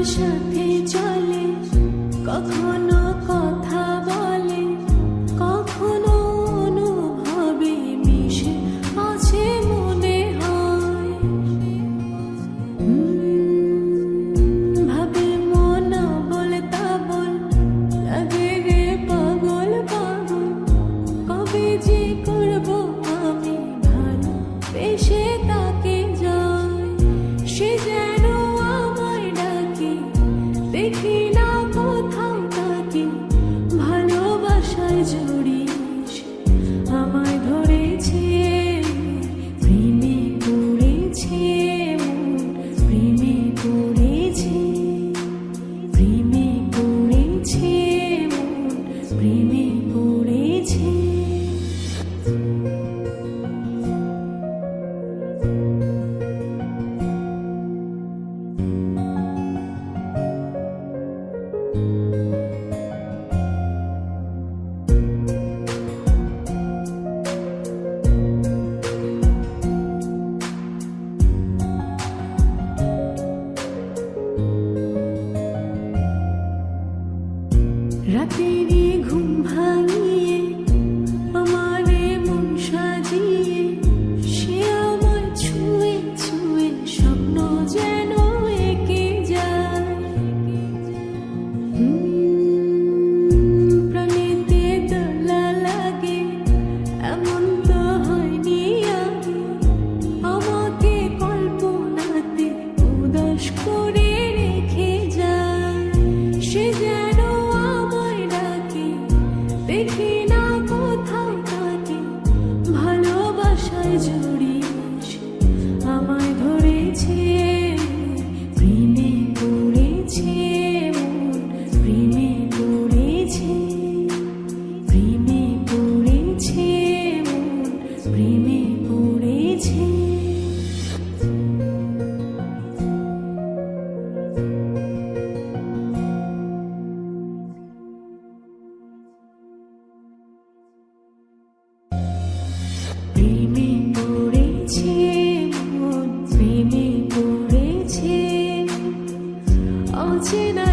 সাথে চলে, কখনো কথা বলে, কখনো অনুভবে মিশে আছে মনে হয়। ভাবে মন বলে তা বল, লাগে রে পাগল পাগল। কবে যে করবো আমি ভালো বেশে তাকে যায়, সে যেন আমায় ডাকে, দেখি না কোথাও তাকে। ভালোবাসায় জড়িয়েছে, আমায় ধরেছে, প্রেমে পড়েছে মন, প্রেমে পড়েছে, প্রেমে পড়েছে মন, প্রেমে পড়েছে। রাতেরই ঘুম ভাঙিয়ে আমারে মন সাজিয়ে, সে আমায় ছুঁয়ে ছুঁয়ে স্বপ্ন যেন এঁকে যায়। প্রাণীতে দোলা লাগে, এমন তো হয়নি আগে। আমাকে কল্পনাতে উদাস করে রেখে যায়, সে যেন আমায় ডাকে, দেখি না কোথাও তাকে। ভালোবাসায় জড়িয়েছে, আমায় ধরেছে, প্রেমে পড়েছে মন, প্রেমে পড়েছে, প্রেমে পড়েছে মন, প্রেমে পড়েছে। প্রেমে পড়েছে মন, প্রেমে পড়েছে, অচেনা